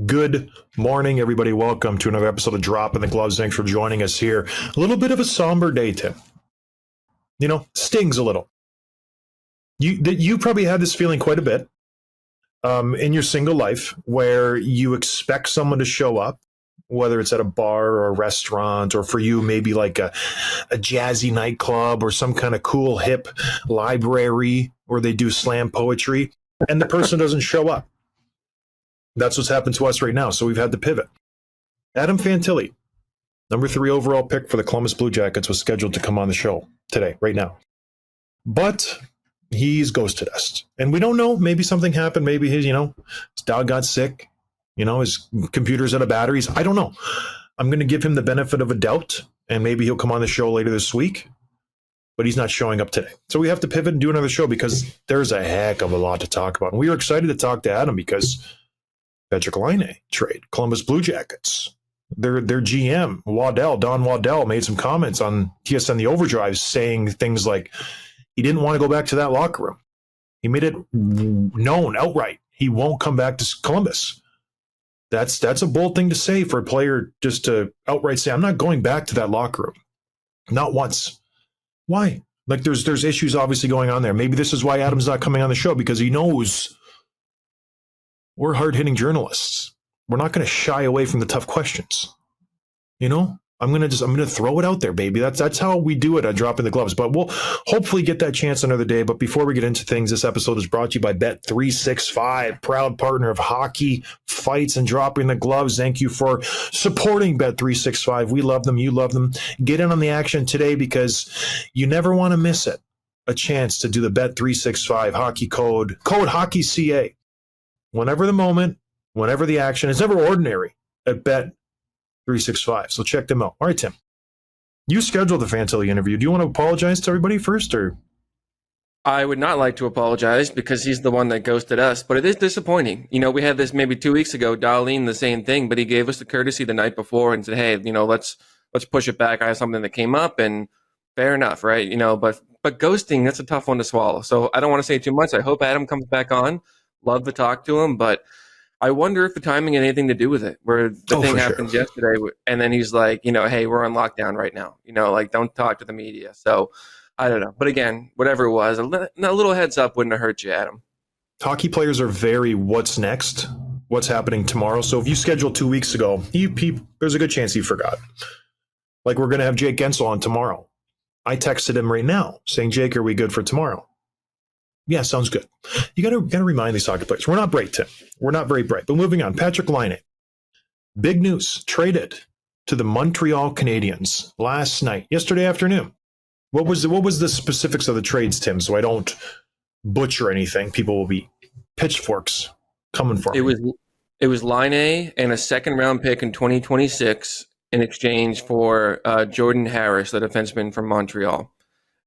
Good morning, everybody. Welcome to another episode of Drop in the Gloves. Thanks for joining us here. A little bit of a somber day, Tim. Stings a little. You probably had this feeling quite a bit in your single life where you expect someone to show up, whether it's at a bar or a restaurant, or for you, maybe like a jazzy nightclub or some kind of cool, hip library where they do slam poetry, and the person doesn't show up. That's what's happened to us right now. So we've had to pivot. Adam Fantilli, number 3 overall pick for the Columbus Blue Jackets, was scheduled to come on the show today, right now. But he's ghosted us. And we don't know. Maybe something happened. Maybe his dog got sick. His computer's out of batteries. I don't know. I'm going to give him the benefit of a doubt, and maybe he'll come on the show later this week. But he's not showing up today. So we have to pivot and do another show because there's a heck of a lot to talk about. And we were excited to talk to Adam because Patrik Laine trade, Columbus Blue Jackets. Their GM, Don Waddell, made some comments on TSN The Overdrive saying things like he didn't want to go back to that locker room. He made it known outright he won't come back to Columbus. That's a bold thing to say for a player, just to outright say, I'm not going back to that locker room. Not once. Why? Like there's issues obviously going on there. Maybe this is why Adam's not coming on the show, because he knows we're hard-hitting journalists. We're not going to shy away from the tough questions. I'm going to throw it out there, baby. That's how we do it at Drop in the Gloves. But we'll hopefully get that chance another day. But before we get into things, this episode is brought to you by Bet365, proud partner of hockey, fights, and Dropping the Gloves. Thank you for supporting Bet365. We love them. You love them. Get in on the action today because you never want to miss it. A chance to do the Bet365 hockey code HOCKEYCA. Whenever the moment, whenever the action, it's never ordinary at Bet365. So check them out. All right, Tim, you scheduled the Fantilli interview. Do you want to apologize to everybody first, or? I would not like to apologize because he's the one that ghosted us, but it is disappointing. We had this maybe 2 weeks ago, Darlene, the same thing, but he gave us the courtesy the night before and said, hey, let's push it back. I have something that came up, and fair enough, right? But ghosting, that's a tough one to swallow. So I don't want to say too much. I hope Adam comes back on. Love to talk to him, but I wonder if the timing had anything to do with it, where the thing happens yesterday, and then he's like, hey, we're on lockdown right now. Don't talk to the media. So I don't know. But again, whatever it was, a little heads up wouldn't have hurt you, Adam. Hockey players are very what's next, what's happening tomorrow. So if you scheduled 2 weeks ago, there's a good chance he forgot. Like, we're going to have Jake Gensel on tomorrow. I texted him right now saying, Jake, are we good for tomorrow? Yeah, sounds good. You got to remind these hockey players. We're not bright, Tim. We're not very bright. But moving on, Patrik Laine. Big news. Traded to the Montreal Canadiens yesterday afternoon. What was the specifics of the trades, Tim, so I don't butcher anything? People will be pitchforks coming for me. It was Laine and a second-round pick in 2026 in exchange for Jordan Harris, the defenseman from Montreal.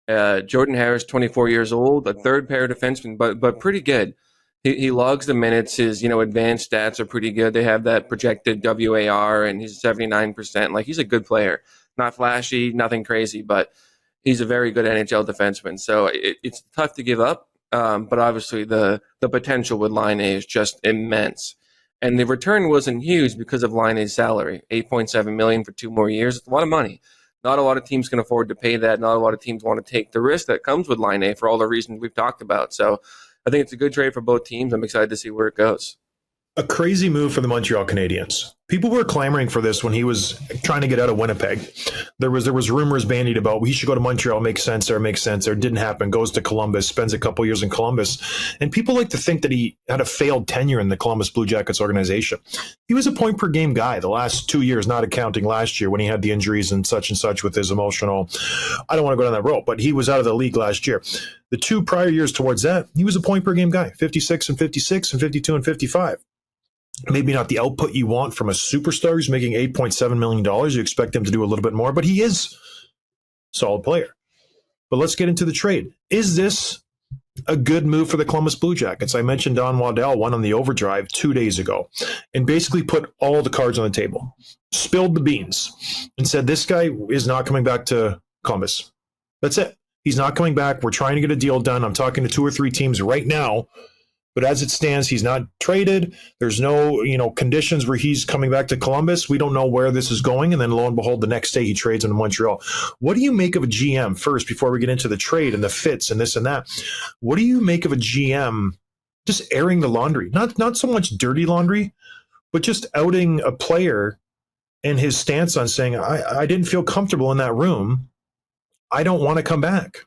Jordan Harris, 24 years old, a third-pair defenseman, but pretty good. He logs the minutes. His advanced stats are pretty good. They have that projected WAR, and he's 79%. Like, he's a good player. Not flashy, nothing crazy, but he's a very good NHL defenseman. So it's tough to give up, but obviously the potential with Laine is just immense. And the return wasn't huge because of Laine's salary, $8.7 million for 2 more years. It's a lot of money. Not a lot of teams can afford to pay that. Not a lot of teams want to take the risk that comes with Laine for all the reasons we've talked about. So I think it's a good trade for both teams. I'm excited to see where it goes. A crazy move for the Montreal Canadiens. People were clamoring for this when he was trying to get out of Winnipeg. There was rumors bandied about, well, he should go to Montreal, makes sense there. Didn't happen. Goes to Columbus, spends a couple years in Columbus. And people like to think that he had a failed tenure in the Columbus Blue Jackets organization. He was a point-per-game guy the last 2 years, not accounting last year when he had the injuries and such with his emotional. I don't want to go down that road, but he was out of the league last year. The 2 prior years towards that, he was a point-per-game guy, 56 and 56 and 52 and 55. Maybe not the output you want from a superstar who's making $8.7 million. You expect him to do a little bit more, but he is a solid player. But let's get into the trade. Is this a good move for the Columbus Blue Jackets? I mentioned Don Waddell won on the overdrive 2 days ago and basically put all the cards on the table, spilled the beans, and said this guy is not coming back to Columbus. That's it. He's not coming back. We're trying to get a deal done. I'm talking to 2 or 3 teams right now But as it stands, he's not traded. There's no, conditions where he's coming back to Columbus. We don't know where this is going. And then lo and behold, the next day he trades into Montreal. What do you make of a GM first before we get into the trade and the fits and this and that? What do you make of a GM just airing the laundry? Not so much dirty laundry, but just outing a player and his stance on saying, I didn't feel comfortable in that room. I don't want to come back.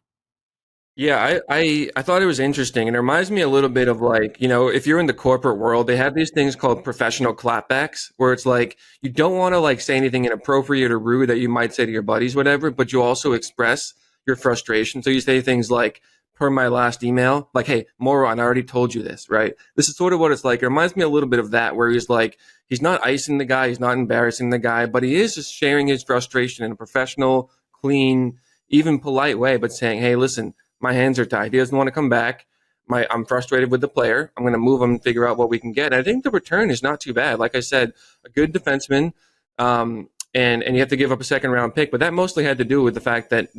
Yeah, I thought it was interesting. And it reminds me a little bit of like, if you're in the corporate world, they have these things called professional clapbacks, where it's like you don't want to like say anything inappropriate or rude that you might say to your buddies, whatever, but you also express your frustration. So you say things like, per my last email, like, hey, moron, I already told you this, right? This is sort of what it's like. It reminds me a little bit of that, where he's like, he's not icing the guy, he's not embarrassing the guy, but he is just sharing his frustration in a professional, clean, even polite way, but saying, hey, listen, my hands are tied. He doesn't want to come back. I'm frustrated with the player. I'm going to move him and figure out what we can get. And I think the return is not too bad. Like I said, a good defenseman, and you have to give up a second round pick. But that mostly had to do with the fact that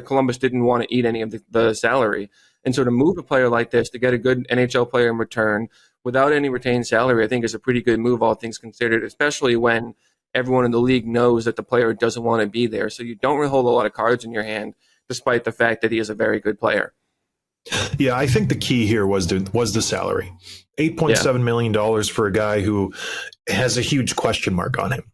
Columbus didn't want to eat any of the salary. And so to move a player like this, to get a good NHL player in return without any retained salary, I think is a pretty good move, all things considered, especially when everyone in the league knows that the player doesn't want to be there. So you don't really hold a lot of cards in your hand, despite the fact that he is a very good player. Yeah, I think the key here was the salary. $8.7 million for a guy who has a huge question mark on him.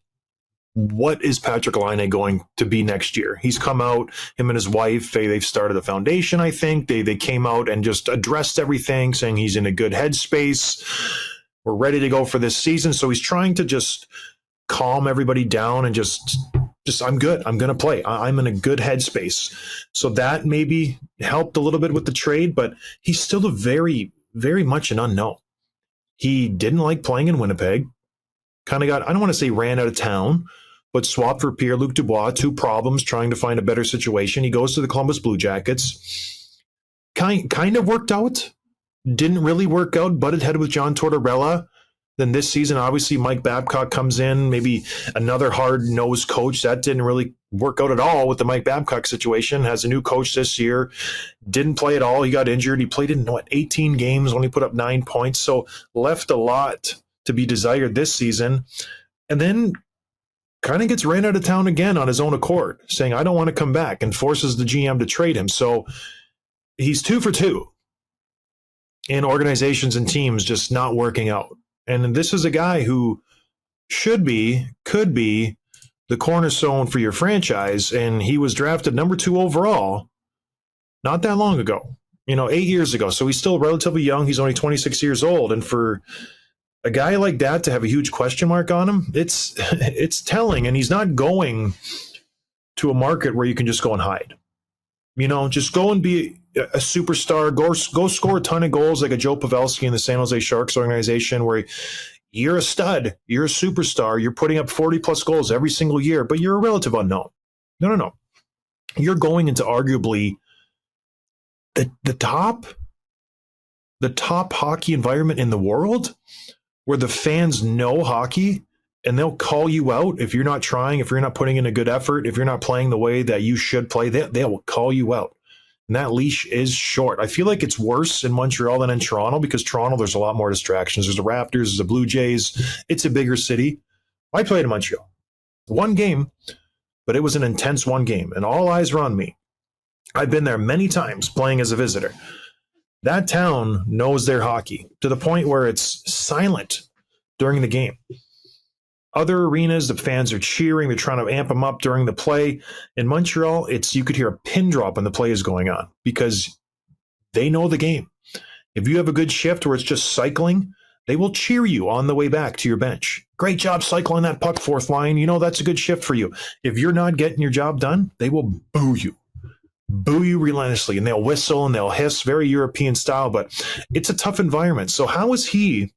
What is Patrik Laine going to be next year? He's come out, him and his wife, they've started a foundation, I think. They came out and just addressed everything, saying he's in a good headspace. We're ready to go for this season. So he's trying to just calm everybody down and just I'm good. I'm going to play. I'm in a good headspace. So that maybe helped a little bit with the trade, but he's still a very, very much an unknown. He didn't like playing in Winnipeg. Kind of got, I don't want to say ran out of town, but swapped for Pierre-Luc Dubois, 2 problems, trying to find a better situation. He goes to the Columbus Blue Jackets. Kind of worked out. Didn't really work out. Butted head with John Tortorella. Then this season, obviously, Mike Babcock comes in, maybe another hard-nosed coach. That didn't really work out at all with the Mike Babcock situation. Has a new coach this year. Didn't play at all. He got injured. He played in, 18 games, only put up 9 points. So left a lot to be desired this season. And then kind of gets ran out of town again on his own accord, saying, I don't want to come back, and forces the GM to trade him. So he's 2 for 2 in organizations and teams just not working out. And this is a guy who could be the cornerstone for your franchise. And he was drafted number 2 overall not that long ago, 8 years ago. So he's still relatively young. He's only 26 years old. And for a guy like that to have a huge question mark on him, it's telling. And he's not going to a market where you can just go and hide. Just go and be a superstar, go score a ton of goals like a Joe Pavelski in the San Jose Sharks organization, where you're a stud, you're a superstar, you're putting up 40-plus goals every single year, but you're a relative unknown. No. You're going into arguably the top hockey environment in the world, where the fans know hockey, and they'll call you out if you're not trying, if you're not putting in a good effort, if you're not playing the way that you should play. They will call you out. And that leash is short. I feel like it's worse in Montreal than in Toronto, because Toronto, there's a lot more distractions. There's the Raptors, there's the Blue Jays. It's a bigger city. I played in Montreal. 1 game, but it was an intense 1 game, and all eyes were on me. I've been there many times playing as a visitor. That town knows their hockey to the point where it's silent during the game. Other arenas, the fans are cheering. They're trying to amp them up during the play. In Montreal, you could hear a pin drop when the play is going on, because they know the game. If you have a good shift where it's just cycling, they will cheer you on the way back to your bench. Great job cycling that puck, 4th line. That's a good shift for you. If you're not getting your job done, they will boo you relentlessly, and they'll whistle and they'll hiss, very European style, but it's a tough environment. So how is he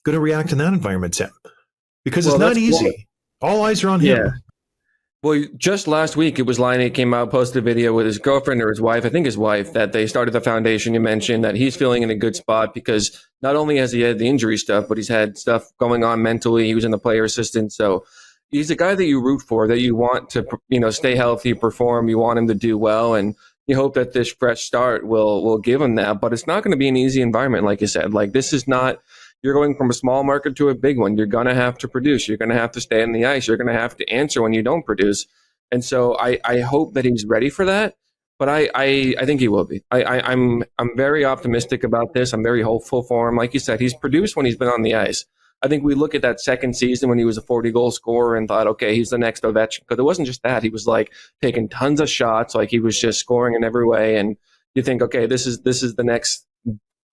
going to react in that environment, Tim? Because it's not easy. All eyes are on him. Yeah. Well, just last week, it was Laine came out, posted a video with his girlfriend or his wife, I think his wife, that they started the foundation. You mentioned that he's feeling in a good spot, because not only has he had the injury stuff, but he's had stuff going on mentally. He was in the player assistant. So he's a guy that you root for, that you want to, stay healthy, perform. You want him to do well. And you hope that this fresh start will give him that. But it's not going to be an easy environment, like you said. Like, this is not, you're going from a small market to a big one. You're going to have to produce. You're going to have to stay on the ice. You're going to have to answer when you don't produce. And so I hope that he's ready for that. But I think he will be. I'm very optimistic about this. I'm very hopeful for him. Like you said, he's produced when he's been on the ice. I think we look at that second season when he was a 40-goal scorer and thought, okay, he's the next Ovechkin. Because it wasn't just that. He was like taking tons of shots. Like, he was just scoring in every way. And you think, okay, this is the next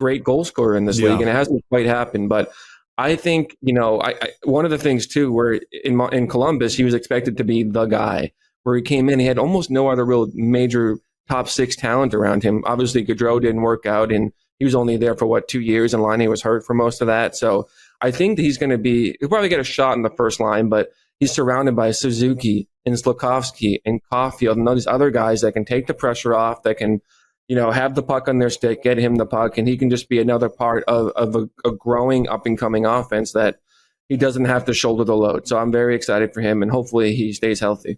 great goal scorer in this league. And it hasn't quite happened. But I think, one of the things too, where in Columbus, he was expected to be the guy. Where he came in, he had almost no other real major top six talent around him. Obviously, Gaudreau didn't work out, and he was only there for 2 years, and Laine was hurt for most of that. So I think that he'll probably get a shot in the first line, but he's surrounded by Suzuki and Slafkovsky and Caulfield and all these other guys that can take the pressure off, that can, have the puck on their stick, get him the puck, and he can just be another part of a growing up-and-coming offense that he doesn't have to shoulder the load. So I'm very excited for him, and hopefully he stays healthy.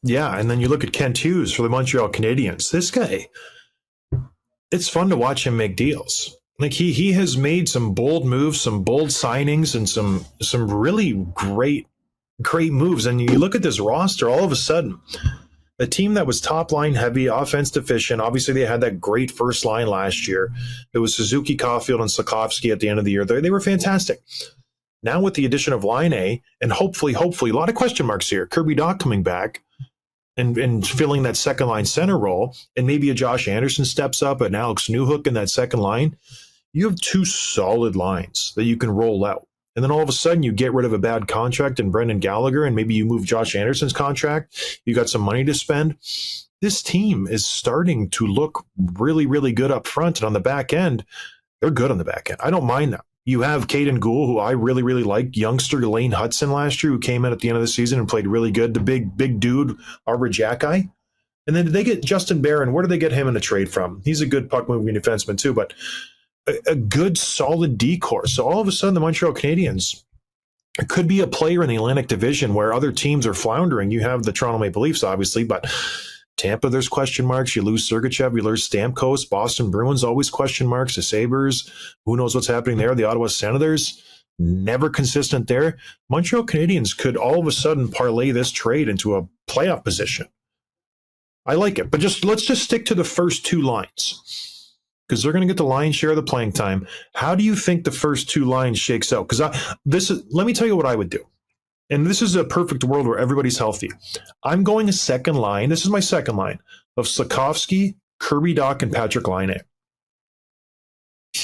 Yeah, and then you look at Kent Hughes for the Montreal Canadiens. This guy, it's fun to watch him make deals. Like, he has made some bold moves, some bold signings, and some really great moves. And you look at this roster, all of a sudden, a team that was top line heavy, offense deficient. Obviously, they had that great first line last year. It was Suzuki, Caulfield, and Slafkovsky at the end of the year. They were fantastic. Now with the addition of Laine, and hopefully, a lot of question marks here. Kirby Dach coming back and filling that second line center role, and maybe a Josh Anderson steps up, and Alex Newhook in that second line. You have two solid lines that you can roll out. And then all of a sudden you get rid of a bad contract in Brendan Gallagher, and maybe you move Josh Anderson's contract. You got some money to spend. This team is starting to look really, really good up front, and on the back end, they're good on the back end. I don't mind them. You have Caden Gould, who I really, really like, youngster Lane Hudson last year, who came in at the end of the season and played really good. The big dude, Arbor Jack guy. And then did they get Justin Barron? Where did they get him in a trade from? He's a good puck-moving defenseman too, but a good, solid decor. So all of a sudden, the Montreal Canadiens could be a player in the Atlantic Division where other teams are floundering. You have the Toronto Maple Leafs, obviously, but Tampa, there's question marks. You lose Sergachev, you lose Stamkos. Boston Bruins, always question marks. The Sabres, who knows what's happening there? The Ottawa Senators, never consistent there. Montreal Canadiens could all of a sudden parlay this trade into a playoff position. I like it, but let's just stick to the first two lines, because they're going to get the lion's share of the playing time. How do you think the first two lines shakes out? Because let me tell you what I would do. And this is a perfect world where everybody's healthy. I'm going a second line. This is my second line of Slafkovsky, Kirby Dach, and Patrik Laine.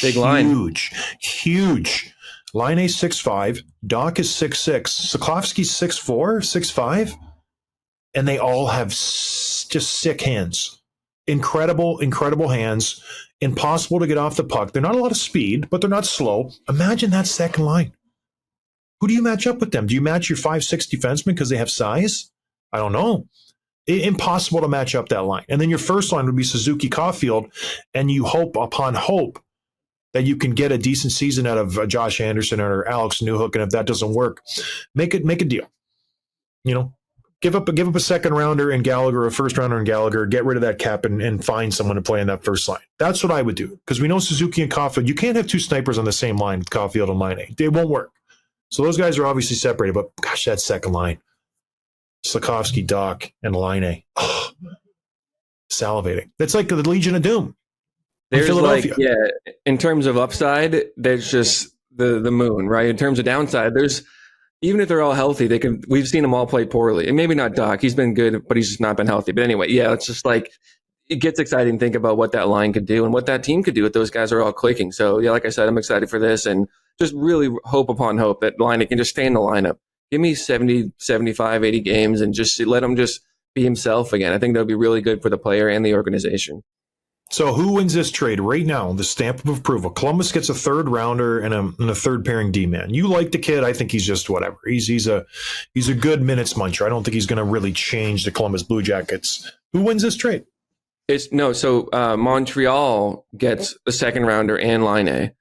Big line. Huge. Laine 6'5", Dach is 6'6", Slafkovsky's 6'4", 6'5", and they all have just sick hands. Incredible hands. Impossible to get off the puck. They're not a lot of speed, but they're not slow. Imagine that second line. Who do you match up with them? Do you match your 5'6" defenseman because they have size? I don't know. Impossible to match up that line. And then your first line would be Suzuki, Caulfield, and you hope upon hope that you can get a decent season out of Josh Anderson or Alex Newhook, and if that doesn't work, make a deal. Give up a second rounder in Gallagher, a first rounder in Gallagher, get rid of that cap and find someone to play in that first line. That's what I would do, because we know Suzuki and Caulfield, you can't have two snipers on the same line with Caulfield and Laine. It won't work. So those guys are obviously separated, but gosh, that second line, Slafkovsky, Dach, and Laine, salivating. That's like the Legion of Doom. There's in terms of upside, there's just the moon, right? In terms of downside, even if they're all healthy, we've seen them all play poorly. And maybe not Dach, he's been good, but he's just not been healthy. But anyway, yeah, it's just like, it gets exciting to think about what that line could do and what that team could do if those guys are all clicking. So yeah, like I said, I'm excited for this, and just really hope upon hope that Laine can just stay in the lineup. Give me 70, 75, 80 games and just let him just be himself again. I think that would be really good for the player and the organization. So who wins this trade right now? The stamp of approval. Columbus gets a third rounder and a third pairing D-man. You like the kid. I think he's just whatever. He's a good minutes muncher. I don't think he's going to really change the Columbus Blue Jackets. Who wins this trade? Montreal gets a second rounder and Laine.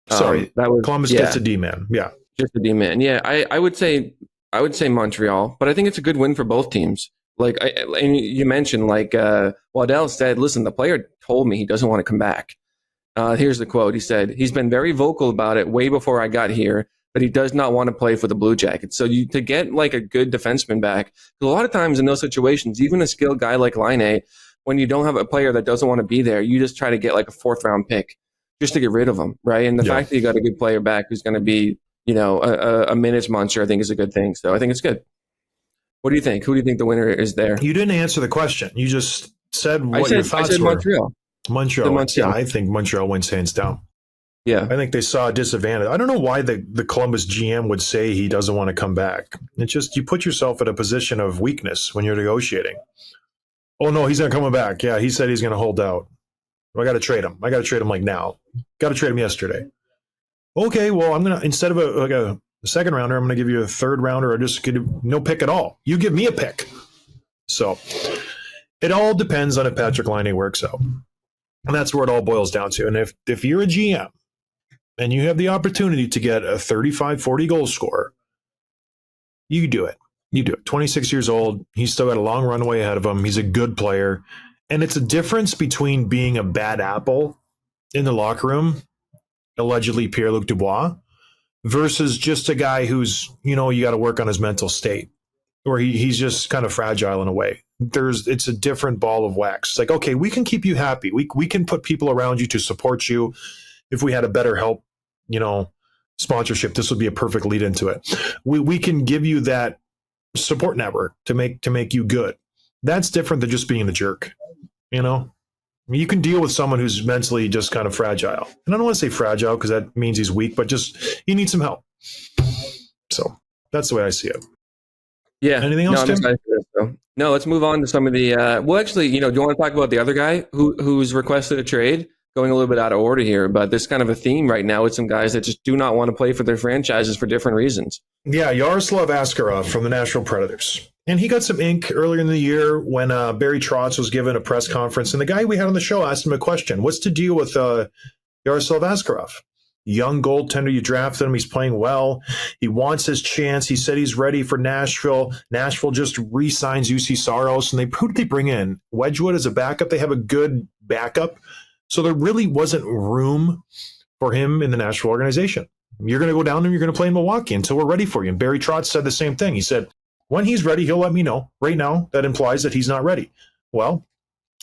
Columbus gets a D-man. Yeah. Just a D-man. Yeah, I would say Montreal, but I think it's a good win for both teams. And you mentioned Waddell said, listen, the player told me he doesn't want to come back. Here's the quote. He said, he's been very vocal about it way before I got here, but he does not want to play for the Blue Jackets. So to get like a good defenseman back, a lot of times in those situations, even a skilled guy like Laine, when you don't have a player that doesn't want to be there, you just try to get like a 4th round pick just to get rid of him, right? And the fact that you got a good player back who's going to be, a minutes monster, I think is a good thing. So I think it's good. What do you think? Who do you think the winner is there? You didn't answer the question. You just said your thoughts were. Montreal. Montreal. Yeah, I think Montreal wins hands down. Yeah. I think they saw a disadvantage. I don't know why the Columbus GM would say he doesn't want to come back. It's just you put yourself in a position of weakness when you're negotiating. Oh, no, he's not coming back. Yeah, he said he's going to hold out. I got to trade him. I got to trade him like now. Got to trade him yesterday. Okay, well, I'm going to, instead of a second rounder, I'm going to give you a third rounder or just no pick at all. You give me a pick. So it all depends on if Patrik Laine works out. And that's where it all boils down to. And if you're a GM and you have the opportunity to get a 35, 40 goal scorer, you do it. You do it. 26 years old. He's still got a long runway ahead of him. He's a good player. And it's a difference between being a bad apple in the locker room, allegedly Pierre-Luc Dubois, versus just a guy who's, you got to work on his mental state, or he's just kind of fragile in a way. It's a different ball of wax. It's like, okay, we can keep you happy. We can put people around you to support you. If we had a better help, sponsorship, this would be a perfect lead into it. We can give you that support network to make you good. That's different than just being the jerk. You can deal with someone who's mentally just kind of fragile. And I don't want to say fragile because that means he's weak, but just you need some help. So that's the way I see it. Yeah. Anything else, Tim? No, let's move on to some of the well, actually, do you want to talk about the other guy who's requested a trade? Going a little bit out of order here, but there's kind of a theme right now with some guys that just do not want to play for their franchises for different reasons. Yeah, Yaroslav Askarov from the Nashville Predators. And he got some ink earlier in the year when Barry Trotz was given a press conference, and the guy we had on the show asked him a question. What's the deal with Yaroslav Askarov? Young goaltender, you drafted him. He's playing well. He wants his chance. He said he's ready for Nashville. Nashville just re-signs UC Saros, and who did they bring in? Wedgwood as a backup. They have a good backup. So there really wasn't room for him in the Nashville organization. You're going to go down there, you're going to play in Milwaukee until we're ready for you. And Barry Trotz said the same thing. He said, when he's ready, he'll let me know. Right now, that implies that he's not ready. Well,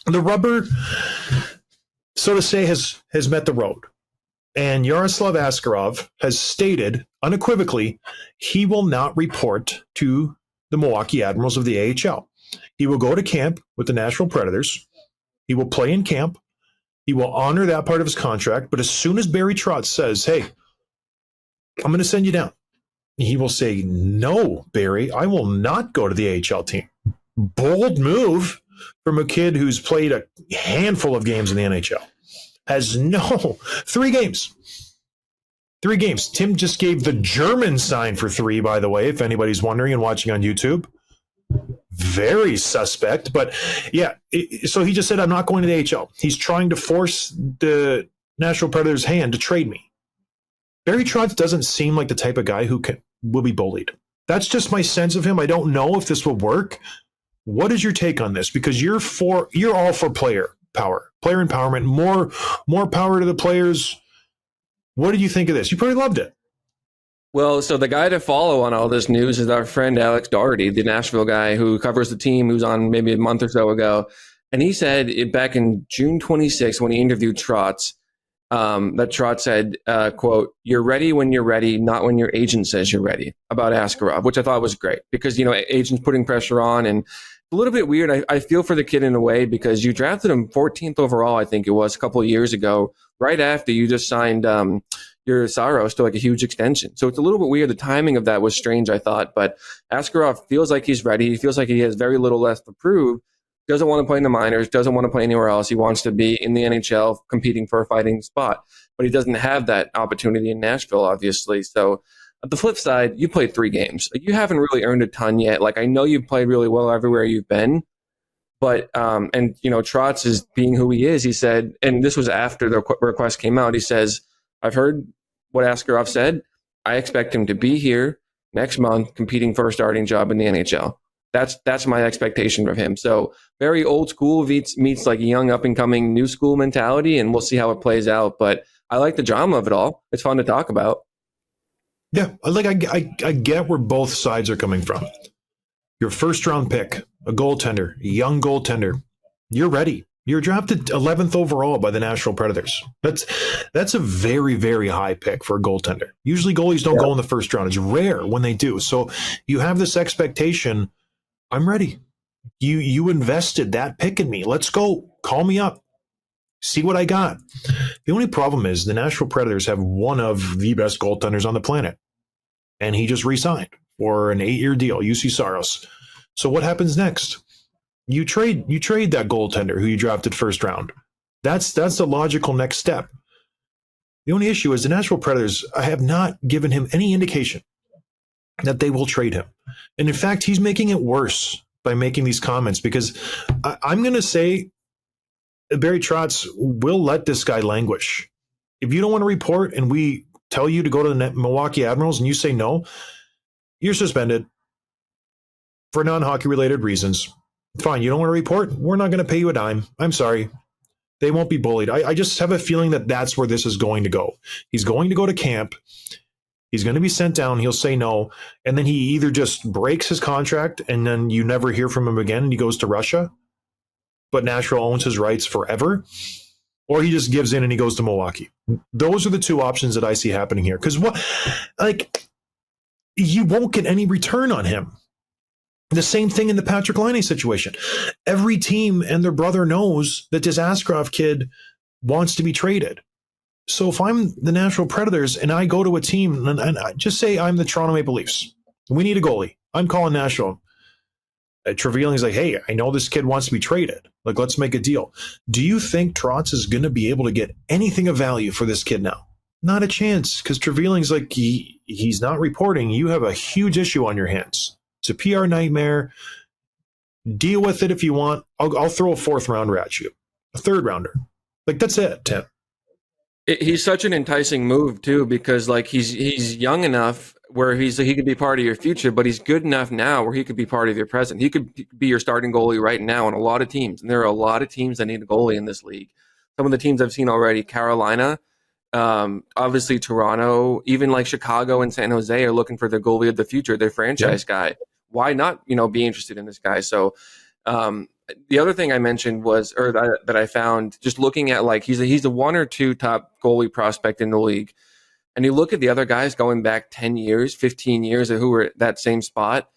the rubber, so to say, has met the road. And Yaroslav Askarov has stated unequivocally he will not report to the Milwaukee Admirals of the AHL. He will go to camp with the Nashville Predators. He will play in camp. He will honor that part of his contract. But as soon as Barry Trotz says, hey, I'm going to send you down, he will say, no, Barry, I will not go to the AHL team. Bold move from a kid who's played a handful of games in the NHL. Has 3 games. 3 games. Tim just gave the German sign for 3, by the way, if anybody's wondering and watching on YouTube. Very suspect. But yeah, so he just said, I'm not going to the AHL. He's trying to force the Nashville Predators' hand to trade me. Barry Trotz doesn't seem like the type of guy who will be bullied. That's just my sense of him. I don't know if this will work. What is your take on this? Because you're all for player power, player empowerment, more power to the players. What did you think of this? You probably loved it. Well, so the guy to follow on all this news is our friend Alex Doherty, the Nashville guy who covers the team, who's on maybe a month or so ago. And he said back in June 26th when he interviewed Trotz, that Trotz said, quote, you're ready when you're ready, not when your agent says you're ready, about Askarov, which I thought was great because, agents putting pressure on and a little bit weird. I feel for the kid in a way because you drafted him 14th overall, I think it was a couple of years ago, right after you just signed your Saros to like a huge extension. So it's a little bit weird. The timing of that was strange, I thought, but Askarov feels like he's ready. He feels like he has very little left to prove. Doesn't want to play in the minors, doesn't want to play anywhere else. He wants to be in the NHL competing for a fighting spot, but he doesn't have that opportunity in Nashville, obviously. So at the flip side, you played 3 games. You haven't really earned a ton yet. Like I know you've played really well everywhere you've been, but, Trotz is being who he is. He said, and this was after the request came out, he says, I've heard what Askarov said. I expect him to be here next month competing for a starting job in the NHL. That's my expectation of him. So very old school meets like young up and coming new school mentality, and we'll see how it plays out. But I like the drama of it all. It's fun to talk about. Yeah, like I get where both sides are coming from. Your first round pick, a goaltender, a young goaltender, you're ready. You're drafted 11th overall by the Nashville Predators. That's a very, very high pick for a goaltender. Usually goalies don't go in the first round. It's rare when they do. So you have this expectation, I'm ready. You invested that pick in me. Let's go. Call me up. See what I got. The only problem is the Nashville Predators have one of the best goaltenders on the planet. And he just re-signed for an 8-year deal, UC Saros. So what happens next? You trade that goaltender who you drafted first round. That's the logical next step. The only issue is the Nashville Predators have not given him any indication that they will trade him. And in fact, he's making it worse by making these comments, because I'm going to say Barry Trotz will let this guy languish. If you don't want to report and we tell you to go to the Milwaukee Admirals and you say no, you're suspended for non-hockey related reasons. Fine, you don't want to report? We're not going to pay you a dime. I'm sorry. They won't be bullied. I just have a feeling that that's where this is going to go. He's going to go to camp. He's going to be sent down. He'll say no. And then he either just breaks his contract and then you never hear from him again and he goes to Russia, but Nashville owns his rights forever, or he just gives in and he goes to Milwaukee. Those are the two options that I see happening here. Because you won't get any return on him. The same thing in the Patrik Laine situation. Every team and their brother knows that this Askarov kid wants to be traded. So if I'm the Nashville Predators and I go to a team and I just say I'm the Toronto Maple Leafs, we need a goalie. I'm calling Nashville. Trevelyan's like, hey, I know this kid wants to be traded. Like, let's make a deal. Do you think Trotz is going to be able to get anything of value for this kid now? Not a chance, because Trevelyan's like, he's not reporting. You have a huge issue on your hands. It's a PR nightmare. Deal with it if you want. I'll throw a 4th rounder at you, a 3rd rounder. Like, that's it, Tim. He's such an enticing move too, because like he's young enough where he could be part of your future, but he's good enough now where he could be part of your present. He could be your starting goalie right now on a lot of teams, and there are a lot of teams that need a goalie in this league. Some of the teams I've seen already: Carolina, obviously Toronto, even like Chicago and San Jose are looking for their goalie of the future, their franchise guy. Why not, be interested in this guy? So the other thing I mentioned was, or that I found just looking at, like, he's a 1 or 2 top goalie prospect in the league. And you look at the other guys going back 10 years, 15 years, who were at that same spot.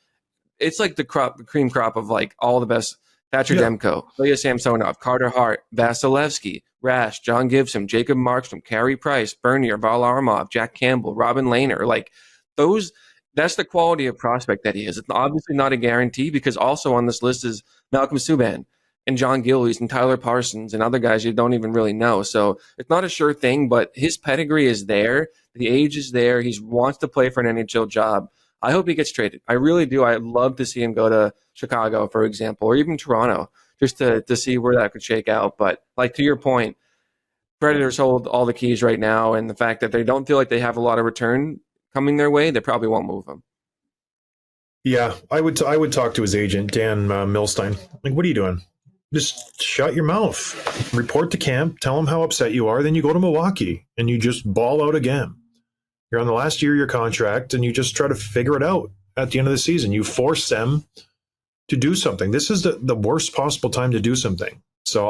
It's like the cream crop of like all the best. Thatcher Demko, Ilya Samsonov, Carter Hart, Vasilevsky, Rash, John Gibson, Jacob Markstrom, Carey Price, Bernier, Val Armov, Jack Campbell, Robin Lehner. Like those, that's the quality of prospect that he is. It's obviously not a guarantee, because also on this list is Malcolm Subban and John Gillies and Tyler Parsons and other guys you don't even really know. So it's not a sure thing, but his pedigree is there. The age is there. He wants to play for an NHL job. I hope he gets traded. I really do. I'd love to see him go to Chicago, for example, or even Toronto, just to see where that could shake out. But like, to your point, Predators hold all the keys right now, and the fact that they don't feel like they have a lot of return coming their way, they probably won't move him. Yeah, I would talk to his agent, Dan Milstein. Like, what are you doing? Just shut your mouth. Report to camp. Tell them how upset you are. Then you go to Milwaukee and you just ball out again. You're on the last year of your contract and you just try to figure it out at the end of the season. You force them to do something. This is the worst possible time to do something. So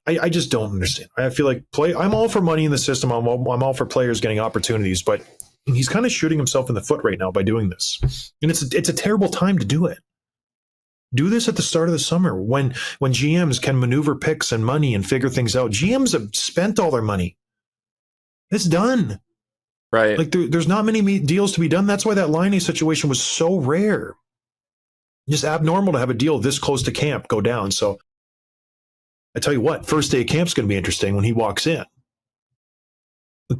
I just don't understand. I feel like I'm all for money in the system. I'm all for players getting opportunities, but he's kind of shooting himself in the foot right now by doing this. And it's a terrible time to do it. Do this at the start of the summer when GMs can maneuver picks and money and figure things out. GMs have spent all their money. It's done. Right. Like there's not many deals to be done. That's why that Laine situation was so rare. Just abnormal to have a deal this close to camp go down. So I tell you what, first day of camp's going to be interesting when he walks in.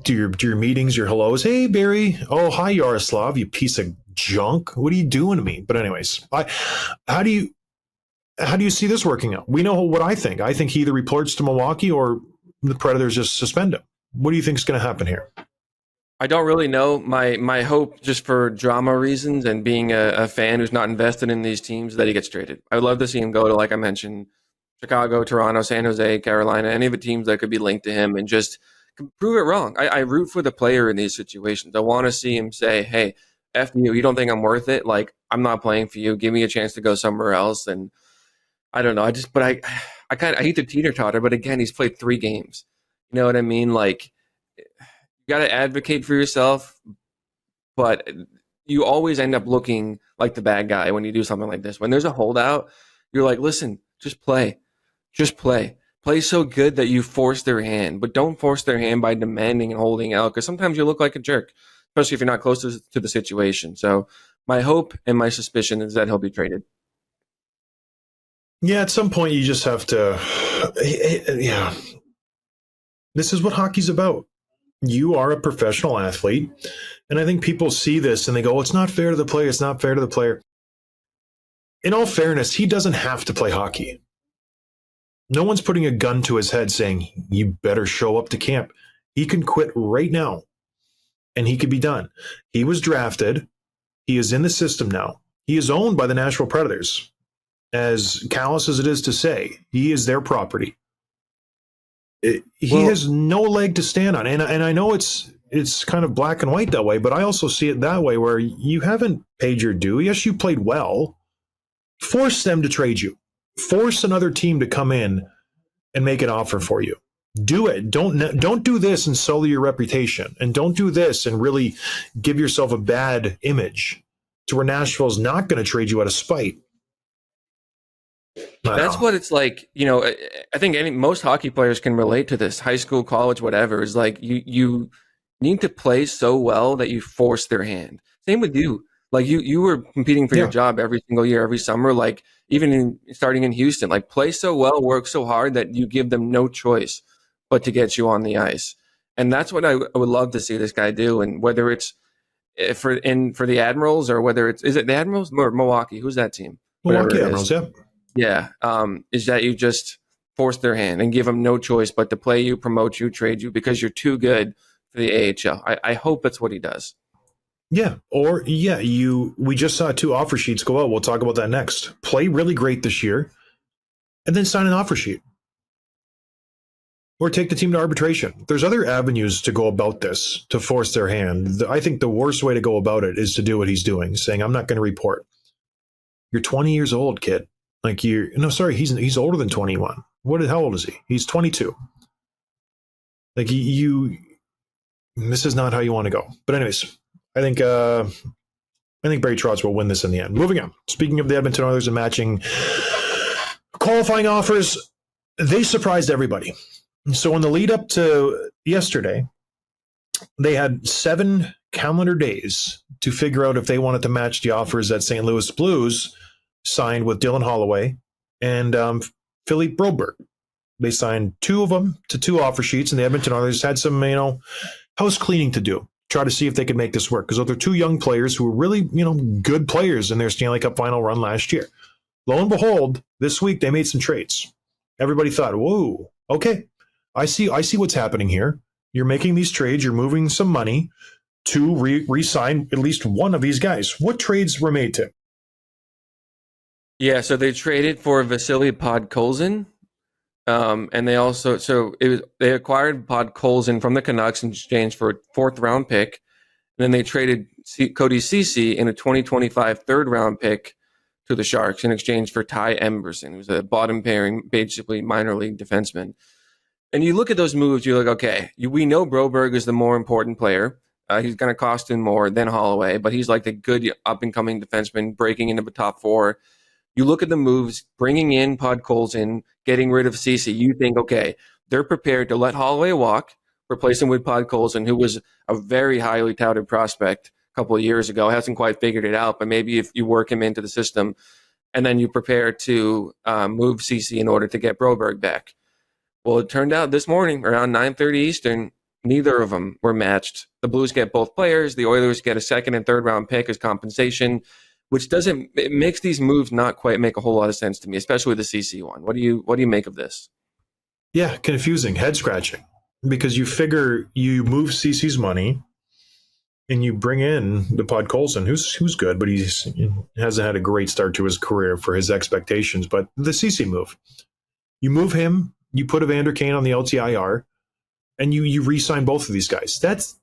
Do your meetings, your hellos. Hey, Barry. Oh, hi, Yaroslav, you piece of junk. What are you doing to me? But anyways, how do you see this working out? We know what I think. I think he either reports to Milwaukee or the Predators just suspend him. What do you think is going to happen here? I don't really know. My hope, just for drama reasons and being a fan who's not invested in these teams, that he gets traded. I would love to see him go to, like I mentioned, Chicago, Toronto, San Jose, Carolina, any of the teams that could be linked to him, and just prove it wrong. I root for the player in these situations. I want to see him say, "Hey, F you. You don't think I'm worth it? Like, I'm not playing for you. Give me a chance to go somewhere else." And I don't know. I hate to teeter totter, but again, he's played 3 games. You know what I mean? Like, you got to advocate for yourself, but you always end up looking like the bad guy when you do something like this. When there's a holdout, you're like, listen, just play. Just play. Play so good that you force their hand, but don't force their hand by demanding and holding out, because sometimes you look like a jerk, especially if you're not close to the situation. So my hope and my suspicion is that he'll be traded. Yeah, at some point you just have to. Yeah, this is what hockey's about. You are a professional athlete, and I think people see this and they go, "Well, it's not fair to the player. It's not fair to the player." In all fairness, he doesn't have to play hockey. No one's putting a gun to his head saying, "You better show up to camp." He can quit right now, and he could be done. He was drafted. He is in the system now. He is owned by the Nashville Predators. As callous as it is to say, he is their property. He has no leg to stand on. And I know it's kind of black and white that way, but I also see it that way, where you haven't paid your due. Yes, you played well. Force them to trade you. Force another team to come in and make an offer for you. Do it. Don't do this and sully your reputation. And don't do this and really give yourself a bad image to where Nashville's not going to trade you out of spite. That's what it's like. You know, I think most hockey players can relate to this. High school, college, whatever. Is like you need to play so well that you force their hand. Same with you. Like you were competing for your job every single year, every summer. Like even starting in Houston, like play so well, work so hard that you give them no choice but to get you on the ice. And that's what I would love to see this guy do. And whether it's for the Admirals, or whether is it the Admirals or Milwaukee? Who's that team? Milwaukee Admirals, yeah. Yeah, is that you just force their hand and give them no choice but to play you, promote you, trade you, because you're too good for the AHL. I hope that's what he does. Yeah, or we just saw 2 offer sheets go out. We'll talk about that next. Play really great this year, and then sign an offer sheet. Or take the team to arbitration. There's other avenues to go about this, to force their hand. I think the worst way to go about it is to do what he's doing, saying, "I'm not going to report." You're 20 years old, kid. Like he's older than 21. How old is he? He's 22. Like this is not how you want to go. But anyways, I think Barry Trotz will win this in the end. Moving on. Speaking of the Edmonton Oilers and matching qualifying offers, they surprised everybody. So in the lead up to yesterday, they had 7 calendar days to figure out if they wanted to match the offers that St. Louis Blues signed with Dylan Holloway and Philippe Broberg. They signed 2 of them to 2 offer sheets, and the Edmonton Oilers had some, house cleaning to do. Try to see if they could make this work, because they're 2 young players who were really, good players in their Stanley Cup final run last year. Lo and behold, this week they made some trades. Everybody thought, "Whoa, okay, I see what's happening here. You're making these trades. You're moving some money to re-sign at least one of these guys." What trades were made, Tim? Yeah, so they traded for Vasily Podkolzin, and they also they acquired Podkolzin from the Canucks in exchange for a 4th-round pick, and then they traded Cody Ceci in a 2025 3rd-round pick to the Sharks in exchange for Ty Emberson, who's a bottom pairing, basically minor league defenseman. And you look at those moves, you're like, okay, we know Broberg is the more important player. He's going to cost him more than Holloway, but he's like the good up-and-coming defenseman breaking into the top 4. You look at the moves, bringing in Podkolzin, getting rid of Ceci. You think, okay, they're prepared to let Holloway walk, replace him with Podkolzin, who was a very highly touted prospect a couple of years ago. Hasn't quite figured it out, but maybe if you work him into the system, and then you prepare to move Ceci in order to get Broberg back. Well, it turned out this morning around 9:30 Eastern, neither of them were matched. The Blues get both players. The Oilers get a 2nd and 3rd-round pick as compensation, which it makes these moves not quite make a whole lot of sense to me, especially the CC one. What do you make of this? Yeah, confusing, head scratching, because you figure you move CC's money, and you bring in the Podkolzin, who's good, but he hasn't had a great start to his career for his expectations. But the CC move, you move him, you put Evander Kane on the LTIR, and you re-sign both of these guys. That's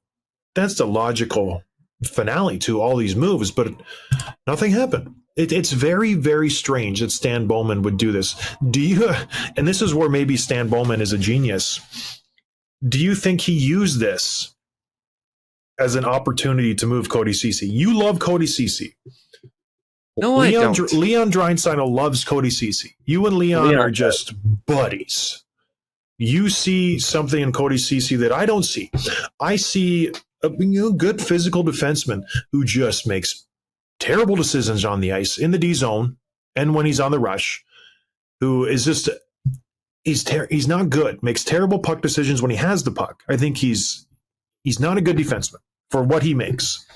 the logical finale to all these moves, but nothing happened. It's very, very strange that Stan Bowman would do this. And this is where maybe Stan Bowman is a genius. Do you think he used this as an opportunity to move Cody Ceci? You love Cody Ceci. No, I don't. Leon Draisaitl loves Cody Ceci. You and Leon are just buddies. You see something in Cody Ceci that I don't see. I see a good physical defenseman who just makes terrible decisions on the ice in the D zone and when he's on the rush, who is just he's not good, makes terrible puck decisions when he has the puck. I think he's not a good defenseman for what he makes.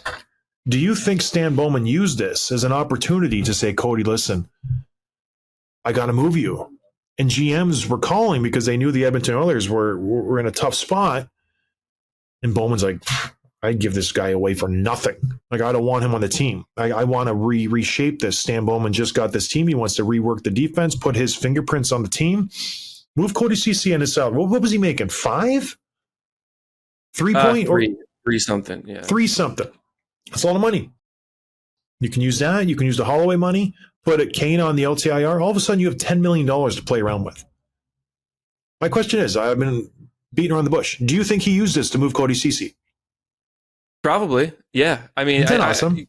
Do you think Stan Bowman used this as an opportunity to say, Cody, listen, I got to move you? And GMs were calling because they knew the Edmonton Oilers were in a tough spot. And Bowman's like, I'd give this guy away for nothing. Like, I don't want him on the team. I want to reshape this. Stan Bowman just got this team. He wants to rework the defense, put his fingerprints on the team, move Cody Ceci and his salary. What was he making? 5? 3 point? Three something, yeah. 3 something. That's a lot of money. You can use that. You can use the Holloway money, put a Kane on the LTIR. All of a sudden, you have $10 million to play around with. My question is, I've been beating around the bush. Do you think he used this to move Cody Ceci? Probably, yeah. I mean, awesome.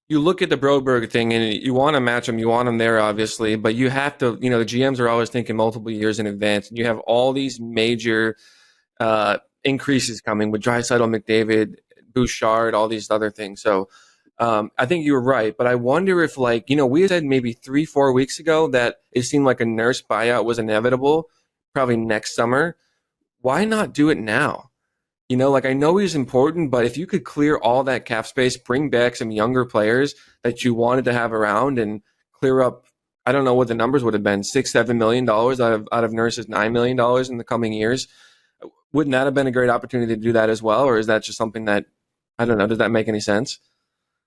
You look at the Broberg thing, and you want to match them. You want them there, obviously, but you have to. The GMs are always thinking multiple years in advance, and you have all these major increases coming with Draisaitl, McDavid, Bouchard, all these other things. So I think you were right, but I wonder if, we said maybe 3-4 weeks ago that it seemed like a Nurse buyout was inevitable, probably next summer. Why not do it now? I know he's important, but if you could clear all that cap space, bring back some younger players that you wanted to have around and clear up, I don't know what the numbers would have been, $6-7 million out of Nurse's $9 million in the coming years. Wouldn't that have been a great opportunity to do that as well? Or is that just something that, I don't know, does that make any sense?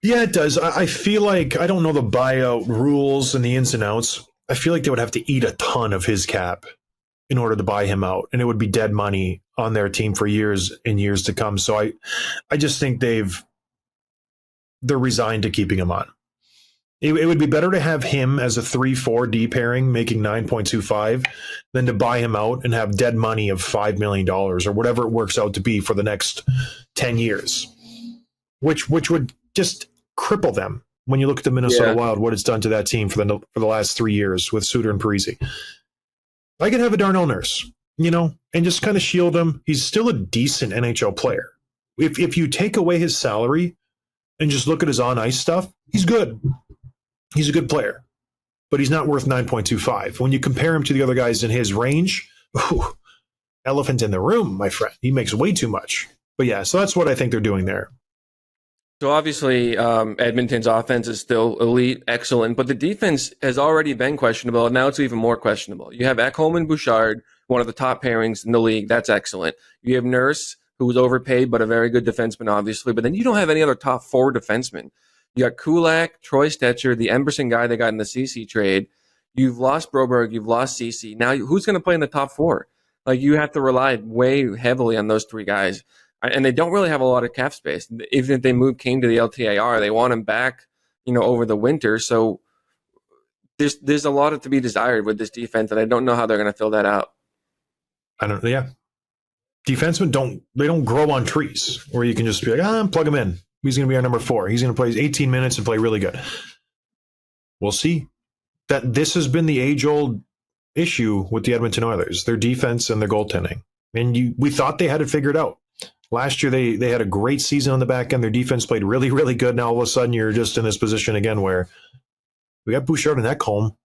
Yeah, it does. I feel like, I don't know the buyout rules and the ins and outs. I feel like they would have to eat a ton of his cap in order to buy him out, and it would be dead money on their team for years and years to come. So I just think they're resigned to keeping him on. It would be better to have him as a 3-4 D pairing making 9.25 than to buy him out and have dead money of $5 million or whatever it works out to be for the next 10 years, which would just cripple them. When you look at the Minnesota Wild, what it's done to that team for the last 3 years with Suter and Parise. I could have a Darnell Nurse, and just kind of shield him. He's still a decent NHL player. If you take away his salary and just look at his on-ice stuff, he's good. He's a good player, but he's not worth 9.25. When you compare him to the other guys in his range, elephant in the room, my friend. He makes way too much. But yeah, so that's what I think they're doing there. So obviously, Edmonton's offense is still elite, excellent, but the defense has already been questionable, and now it's even more questionable. You have Ekholm and Bouchard, one of the top pairings in the league. That's excellent. You have Nurse, who was overpaid, but a very good defenseman, obviously. But then you don't have any other top 4 defensemen. You got Kulak, Troy Stetcher, the Emberson guy they got in the CC trade. You've lost Broberg, you've lost CC. Now, who's going to play in the top 4? You have to rely way heavily on those 3 guys. And they don't really have a lot of cap space. Even if they move Kane to the LTIR, they want him back, over the winter. So there's a lot to be desired with this defense, and I don't know how they're going to fill that out. Defensemen don't grow on trees where you can just be like, plug him in. He's going to be our number 4. He's going to play 18 minutes and play really good. We'll see. That this has been the age-old issue with the Edmonton Oilers, their defense and their goaltending. And we thought they had it figured out. Last year, they had a great season on the back end. Their defense played really, really good. Now, all of a sudden, you're just in this position again where we got Bouchard and Ekholm.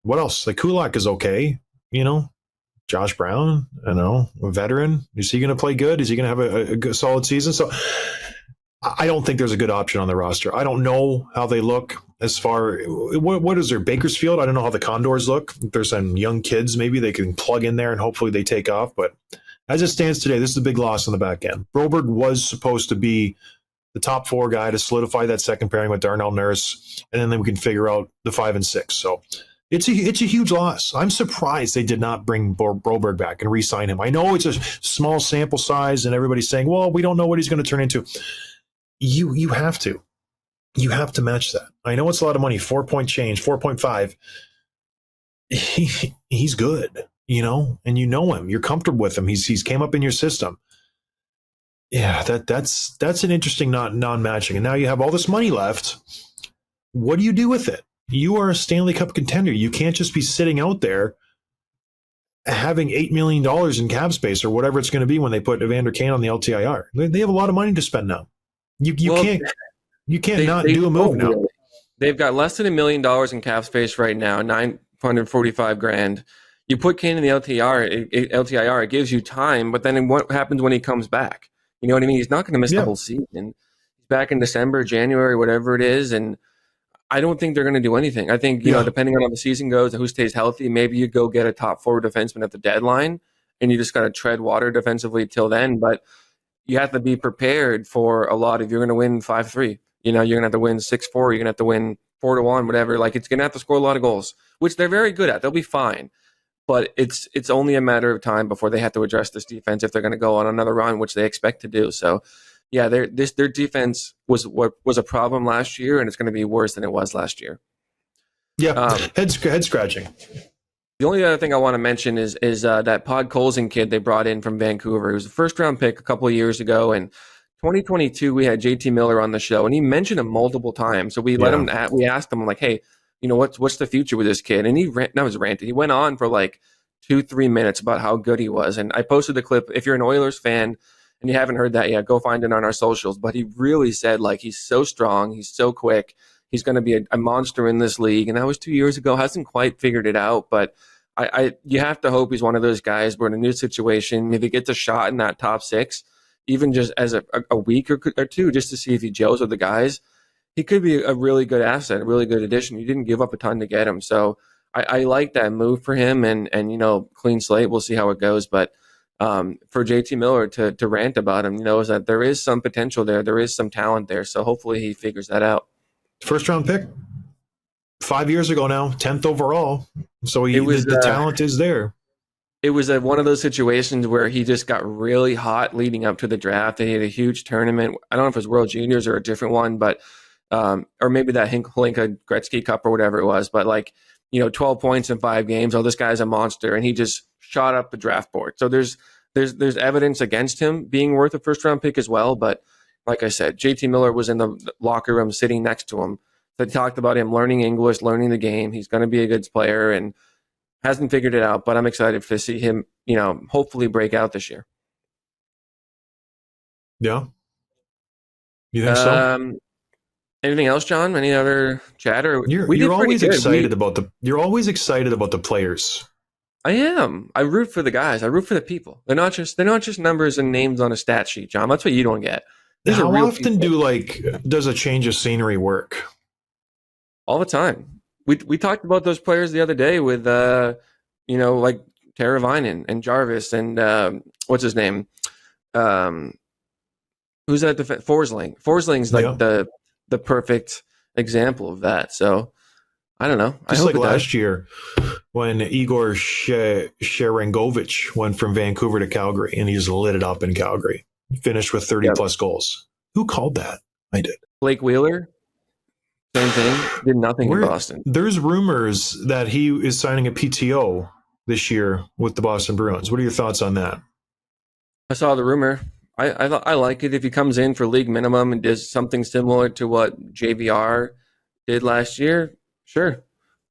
What else? Kulak is okay. Josh Brown, a veteran. Is he going to play good? Is he going to have a good, solid season? So I don't think there's a good option on the roster. I don't know how they look as far. What is there? Bakersfield? I don't know how the Condors look. If there's some young kids, maybe they can plug in there and hopefully they take off. But as it stands today, this is a big loss on the back end. Broberg was supposed to be the top 4 guy to solidify that second pairing with Darnell Nurse, and then we can figure out the 5 and 6. So it's a huge loss. I'm surprised they did not bring Broberg back and re-sign him. I know it's a small sample size, and everybody's saying, well, we don't know what he's going to turn into. You have to. You have to match that. I know it's a lot of money, 4-point change, 4.5. He's good, and you know him. You're comfortable with him. He's came up in your system. Yeah, that's an interesting non-matching. And now you have all this money left. What do you do with it? You are a Stanley Cup contender. You can't just be sitting out there having $8 million in cap space or whatever it's going to be when they put Evander Kane on the LTIR. They have a lot of money to spend now. You can't not do a move now. They've got less than $1 million in cap space right now, $945,000. You put Kane in the LTIR, it gives you time, but then what happens when he comes back? You know what I mean? He's not going to miss the whole season. He's back in December, January, whatever it is, and I don't think they're going to do anything. I think, depending on how the season goes and who stays healthy, maybe you go get a top 4 defenseman at the deadline, and you just got to tread water defensively till then, but you have to be prepared for a lot of, you're going to win 5-3. You're going to have to win 6-4. You're going to have to win 4-1, whatever. Like, it's going to have to score a lot of goals, which they're very good at. They'll be fine. But it's only a matter of time before they have to address this defense if they're going to go on another run, which they expect to do. So, yeah, their defense was a problem last year, and it's going to be worse than it was last year. Yeah, head scratching. The only other thing I want to mention is that Podkolzin kid they brought in from Vancouver. He was a first-round pick a couple of years ago, and 2022 we had JT Miller on the show, and he mentioned him multiple times. So we we asked him, like, hey, what's the future with this kid? And he ranted. He went on for like 2-3 minutes about how good he was. And I posted the clip. If you're an Oilers fan and you haven't heard that yet, go find it on our socials. But he really said, like, he's so strong. He's so quick. He's going to be a monster in this league. And that was 2 years ago. Hasn't quite figured it out. But you have to hope he's one of those guys. We're in a new situation. If he gets a shot in that top 6, even just as a week or two, just to see if he gels with the guys, he could be a really good asset, a really good addition. You didn't give up a ton to get him. So I like that move for him and clean slate. We'll see how it goes. But for JT Miller to rant about him, is that there is some potential there. There is some talent there. So hopefully he figures that out. First round pick 5 years ago now, 10th overall. So the talent is there. It was one of those situations where he just got really hot leading up to the draft. They had a huge tournament. I don't know if it was World Juniors or a different one, but or maybe that Holinka Gretzky Cup or whatever it was. But 12 points in 5 games. Oh, this guy's a monster, and he just shot up the draft board. So there's evidence against him being worth a first round pick as well. But like I said, JT Miller was in the locker room sitting next to him. They talked about him learning English, learning the game. He's going to be a good player and hasn't figured it out. But I'm excited to see him, hopefully break out this year. Yeah. You think so? Anything else, John? Any other chatter? You're always excited about the players. I am. I root for the guys. I root for the people. They're not just numbers and names on a stat sheet, John. That's what you don't get. How often does a change of scenery work? All the time. We talked about those players the other day with like Teravainen and Jarvis and what's his name? Who's that? Forsling. Forsling's like the perfect example of that. So I don't know. Just like last year when Igor Sharangovich went from Vancouver to Calgary and he just lit it up in Calgary. Finished with 30 plus goals. Who called that? I did. Blake Wheeler. Same thing. Did nothing in Boston. There's rumors that he is signing a PTO this year with the Boston Bruins. What are your thoughts on that? I saw the rumor. I like it if he comes in for league minimum and does something similar to what JVR did last year. Sure.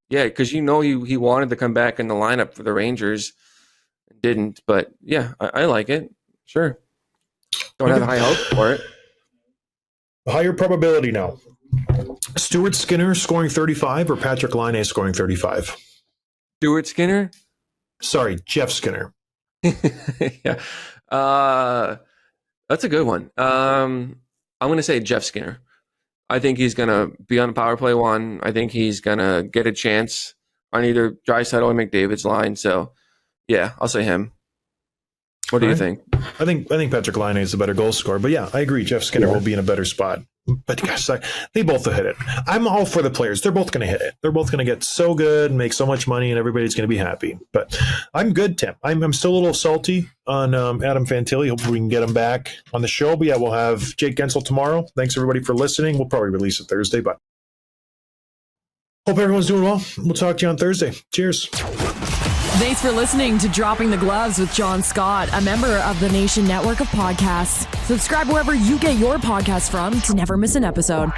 Yeah, because he wanted to come back in the lineup for the Rangers. Didn't, but yeah, I like it. Sure. Don't have high hopes for it. A higher probability now. Stuart Skinner scoring 35 or Patrik Laine scoring 35? Stuart Skinner? Sorry, Jeff Skinner. Yeah. That's a good one. I'm going to say Jeff Skinner. I think he's going to be on power play 1. I think he's going to get a chance on either Draisaitl or McDavid's line. So, yeah, I'll say him. What do you think? I think Patrik Laine is the better goal scorer. But yeah, I agree. Jeff Skinner will be in a better spot. But gosh, they both will hit it. I'm all for the players. They're both going to hit it. They're both going to get so good and make so much money, and everybody's going to be happy. But I'm good, Tim. I'm still a little salty on Adam Fantilli. Hopefully we can get him back on the show. But yeah, we'll have Jake Gensel tomorrow. Thanks, everybody, for listening. We'll probably release it Thursday, but hope everyone's doing well. We'll talk to you on Thursday. Cheers. Thanks for listening to Dropping the Gloves with John Scott, a member of the Nation Network of Podcasts. Subscribe wherever you get your podcasts from to never miss an episode.